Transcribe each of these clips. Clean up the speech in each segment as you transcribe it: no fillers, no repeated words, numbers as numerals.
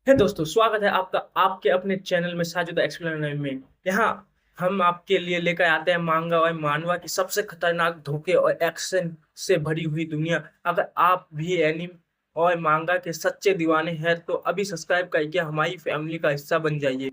हे दोस्तों, स्वागत है आपका आपके अपने चैनल में साजिद एक्सप्लेनर में। यहाँ हम आपके लिए लेकर आते हैं मांगा और मानवा की सबसे खतरनाक धोखे और एक्शन से भरी हुई दुनिया। अगर आप भी एनिम और मांगा के सच्चे दीवाने हैं तो अभी सब्सक्राइब करके हमारी फैमिली का हिस्सा बन जाइए।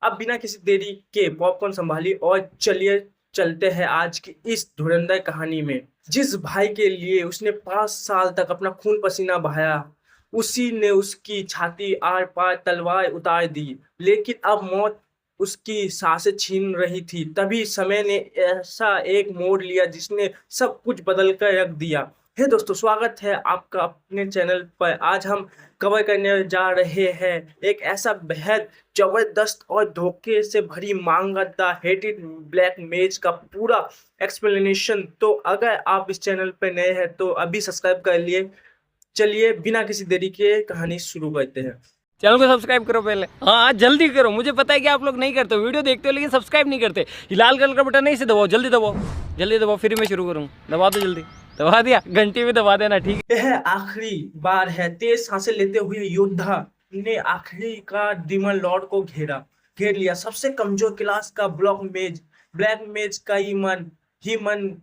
अब बिना किसी देरी के पॉपकॉर्न संभालिए और चलिए चलते हैं आज की इस धुरंधर कहानी में। जिस भाई के लिए उसने 5 साल तक अपना खून पसीना बहाया, उसी ने उसकी छाती आर पार तलवार उतार दी। लेकिन अब मौत उसकी सांसें छीन रही थी। तभी समय ने ऐसा एक मोड़ लिया जिसने सब कुछ बदल कर रख दिया। हे दोस्तों, स्वागत है आपका अपने चैनल पर। आज हम कवर करने जा रहे हैं एक ऐसा बेहद जबरदस्त और धोखे से भरी मांगा द हेटेड ब्लैक मेज का पूरा एक्सप्लेनेशन। तो अगर आप इस चैनल पर नए हैं तो अभी सब्सक्राइब कर लिए। चलिए बिना किसी देरी के कहानी शुरू करते हैं। चैनल को सब्सक्राइब करो पहले। हाँ, जल्दी करो। मुझे पता है कि आप लोग नहीं करते हो, वीडियो देखते हो लेकिन सब्सक्राइब नहीं करते। ये लाल कलर का बटन है, इसे दबाओ, जल्दी दबाओ, जल्दी दबाओ, फिर मैं शुरू करूँ। दबा दो जल्दी। दबा दिया, घंटी भी दबा देना, ठीक है। यह आखिरी बार है। तेज सांसें लेते हुए योद्धा ने आखिरी का डिमन लॉर्ड को घेर लिया। सबसे कमजोर क्लास का ब्लैक मेज का ही मन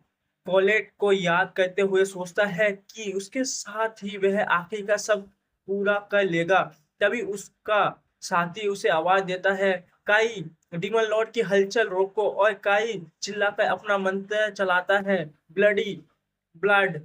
पॉलेट को याद करते हुए सोचता है कि उसके साथ ही वह आखिरी का सब पूरा कर लेगा। तभी उसका साथी उसे आवाज देता है, काई, डिमन लॉर्ड की हलचल रोको। और काई चिल्लाकर अपना मंत्र चलाता है, ब्लडी ब्लड,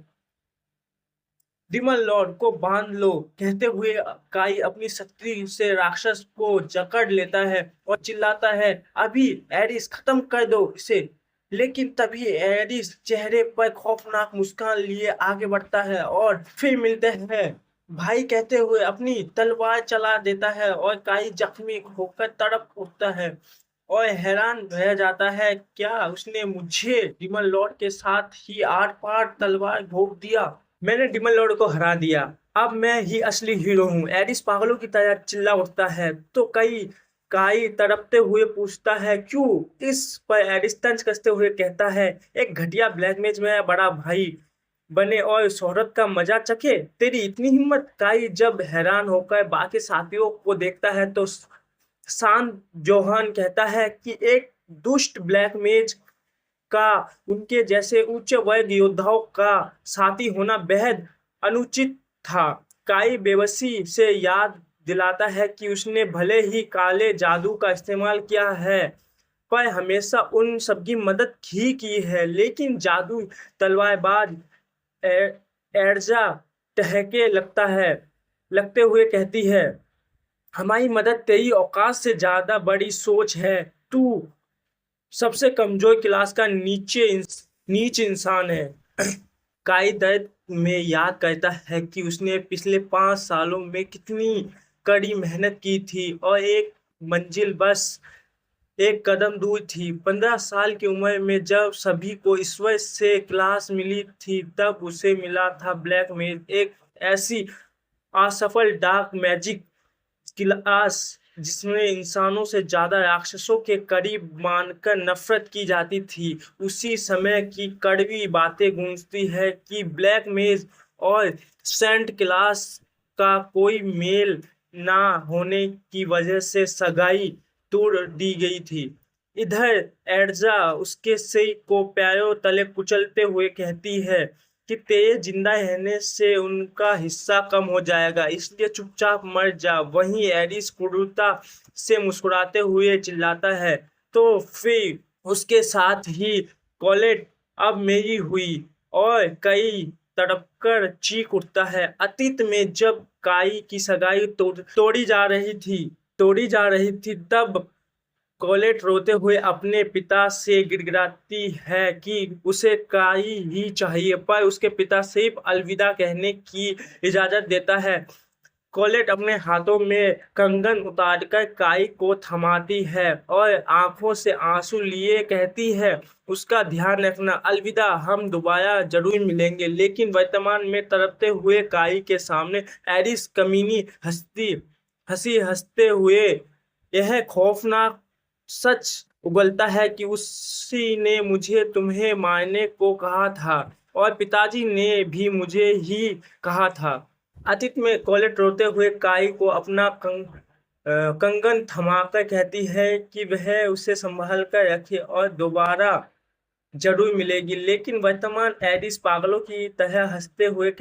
डिमन लॉर्ड को बांध लो। कहते हुए काई अपनी शक्ति से राक्षस को जकड़ लेता है और चिल्लाता है, अभी एरिस खत्म कर दो इसे। लेकिन तभी एरिस चेहरे पर खौफनाक मुस्कान लिए आगे बढ़ता है और फिर मिलते हैं भाई कहते हुए अपनी तलवार चला देता है और काई जख्मी होकर तड़प उठता है और हैरान रह जाता है, क्या उसने मुझे डिमन लॉर्ड के साथ ही आर पार तलवार घोंप दिया। मैंने डिमन लॉर्ड को हरा दिया। अब मैं ही असली हीरो हूँ। एरिस पागलों की तरह चिल्ला उठता है। तो कई काई तड़पते हुए पूछता है, क्यों। इस पर एरिस तंज कसते हुए कहता है, एक घटिया ब्लैक मैच में बड़ा भाई बने और शोहरत का मजा चखे, तेरी इतनी हिम्मत। काई जब हैरान होकर बाकी साथियों को देखता है तो शान जोहान कहता है कि एक दुष्ट ब्लैक मेज का उनके जैसे उच्च वर्ग योद्धाओं का साथी होना बेहद अनुचित था। काई बेबसी से याद दिलाता है कि उसने भले ही काले जादू का इस्तेमाल किया है पर हमेशा उन सबकी मदद ही की है। लेकिन जादू तलवारबाज एर्जा टहके लगते हुए कहती है, हमारी मदद तेरी औकात से ज्यादा बड़ी सोच है। तू सबसे कमजोर क्लास का नीच इंसान है। काई दर्द में याद करता है कि उसने पिछले 5 सालों में कितनी कड़ी मेहनत की थी और एक मंजिल बस एक कदम दूर थी। 15 साल की उम्र में जब सभी को ईश्वर से क्लास मिली थी तब उसे मिला था ब्लैक मेज, एक ऐसी असफल डार्क मैजिक क्लास जिसमें इंसानों से ज्यादा राक्षसों के करीब मानकर नफरत की जाती थी। उसी समय की कड़वी बातें गूंजती है कि ब्लैक मेज और सेंट क्लास का कोई मेल ना होने की वजह से सगाई तोड़ दी गई थी। इधर एड्जा उसके सिर को पैरों तले कुचलते हुए कहती है कि तेरे जिंदा रहने से उनका हिस्सा कम हो जाएगा, इसलिए चुपचाप मर जा। वहीं एरिस क्रूरता से मुस्कुराते हुए चिल्लाता है, तो फिर उसके साथ ही कॉलेट अब मेरी हुई। और कई तड़पकर चीख उठता है। अतीत में जब काई की सगाई तोड़ी जा रही थी तब कॉलेट रोते हुए अपने पिता से गिड़गिड़ाती है कि उसे काई ही चाहिए, पर उसके पिता सिर्फ अलविदा कहने की इजाजत देता है। कॉलेट अपने हाथों में कंगन उतारकर काई को थमाती है और आंखों से आंसू लिए कहती है, उसका ध्यान रखना, अलविदा, हम दोबारा जरूर मिलेंगे। लेकिन वर्तमान में तड़पते हुए काई के सामने एरिस कमीनी हंसते हुए यह खौफनाक सच उगलता है कि उसी ने मुझे तुम्हें मारने को कहा था और पिताजी ने भी मुझे ही कहा था। अतीत में कॉलेट रोते हुए काई को अपना कंगन थमाकर कहती है कि वह उसे संभाल कर रखे और दोबारा जरूर मिलेगी, लेकिन वर्तमान एडिस पागलों की तरह हंसते हुए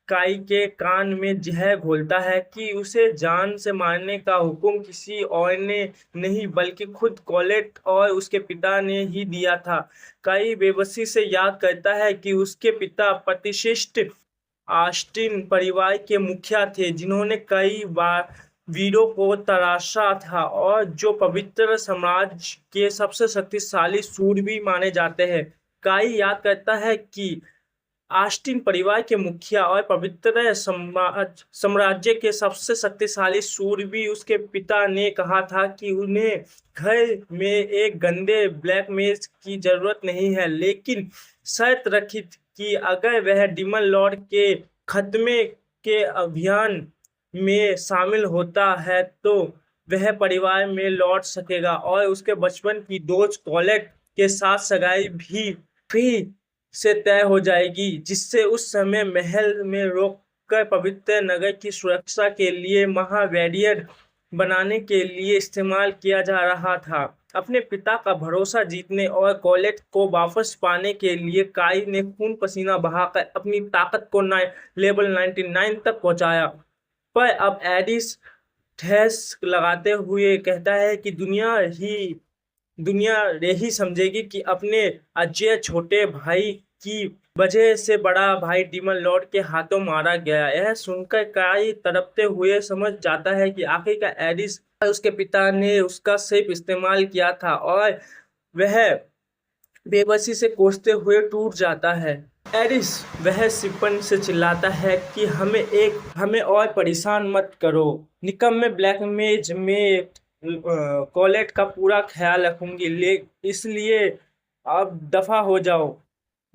काई के कान में जहर घोलता है कि उसे जान से मारने का हुक्म किसी और ने नहीं बल्कि खुद कॉलेट और उसके पिता ने ही दिया था। काई बेबसी से याद करता है कि उसके पिता प्रतिष्ठित ऑस्टिन परिवार के मुखिया थे, जिन्होंने कई बार वीरों को तराशा था और जो पवित्र साम्राज्य के सबसे शक्तिशाली शूरवीर माने जाते हैं। काई याद करता है कि ऑस्टिन परिवार के मुखिया और पवित्र साम्राज्य के सबसे शक्तिशाली शूरवीर उसके पिता ने कहा था कि उन्हें घर में एक गंदे ब्लैक मेज की जरूरत नहीं है, लेकिन शर्त रखी कि अगर वह डिमन लॉर्ड के खत्मे के अभियान में शामिल होता है तो वह परिवार में लौट सकेगा और उसके बचपन की दोस्त कॉलेट के साथ सगाई भी फ्री से तय हो जाएगी, जिससे उस समय महल में रोककर पवित्र नगर की सुरक्षा के लिए महावैरियर बनाने के लिए इस्तेमाल किया जा रहा था। अपने पिता का भरोसा जीतने और कॉलेट को वापस पाने के लिए काई ने खून पसीना बहाकर अपनी ताकत को लेवल 99 तक पहुंचाया। पर अब एडिस ठेस लगाते हुए कहता है कि दुनिया यही समझेगी कि अपने अजय छोटे भाई की वजह से बड़ा भाई डिमन लॉर्ड के हाथों मारा गया। यह सुनकर काई तड़पते हुए समझ जाता है कि आखिरकार एडिस और उसके पिता ने उसका सिर्फ इस्तेमाल किया था और वह बेबसी से कोसते हुए टूट जाता है। एडिस वह सिपन से चिल्लाता है कि हमें और परेशान मत करो, निकम्मे ब्लैक मेज में कॉलेट का पूरा ख्याल रखूंगी, इसलिए अब दफा हो जाओ।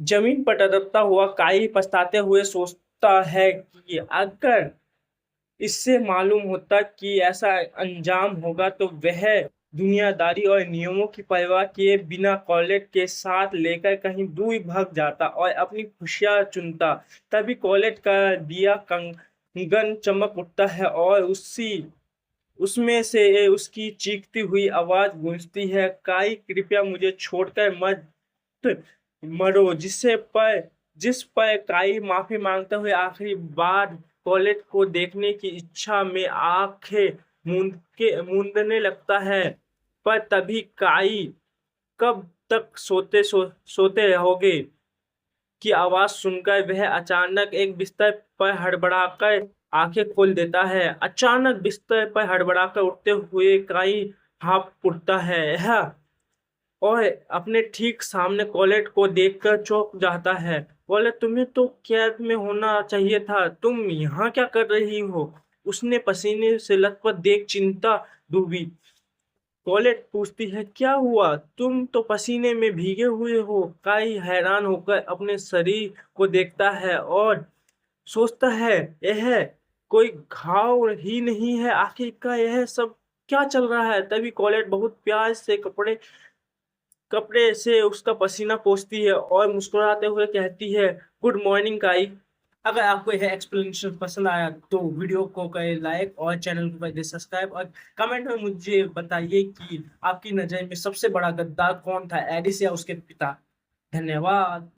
जमीन पर तड़पता हुआ काई पछताते हुए सोचता है कि अगर इससे मालूम होता कि ऐसा अंजाम होगा तो वह दुनियादारी और नियमों की परवाह किए बिना कॉलेट के साथ लेकर कहीं दूर भाग जाता और अपनी खुशियां चुनता। तभी कॉलेट का दिया कंगन चमक उठता है और उसमें से उसकी चीखती हुई आवाज गूंजती है, काई कृपया मुझे छोड़कर मत मरो। जिस पर काई माफी मांगते हुए आखिरी बार कॉलेट को देखने की इच्छा में आंखें मूंदने लगता है। पर तभी काई कब तक सोते रहोगे की आवाज सुनकर वह अचानक एक बिस्तर पर हड़बड़ाकर आंखें खोल देता है। अचानक बिस्तर पर हड़बड़ाकर उठते हुए काई हाँफ उठता है और अपने ठीक सामने कॉलेट को देखकर चौंक जाता है। कॉलेट, तुम्हें तो कैद में होना चाहिए था, तुम यहाँ क्या कर रही हो? उसने पसीने से लथपथ देख चिंता डूबी कॉलेट पूछती है, क्या हुआ? तुम तो पसीने में भीगे हुए हो। काई हैरान होकर अपने शरीर को देखता है और सोचता है यह कोई घाव ही नहीं है, आखिरकार यह सब क्या चल रहा है। तभी कॉलेट बहुत प्यार से कपड़े से उसका पसीना पोंछती है और मुस्कुराते हुए कहती है, गुड मॉर्निंग काई। अगर आपको यह एक्सप्लेनेशन पसंद आया तो वीडियो को करें लाइक और चैनल को करें सब्सक्राइब और कमेंट में मुझे बताइए कि आपकी नज़र में सबसे बड़ा गद्दार कौन था, एडिस या उसके पिता। धन्यवाद।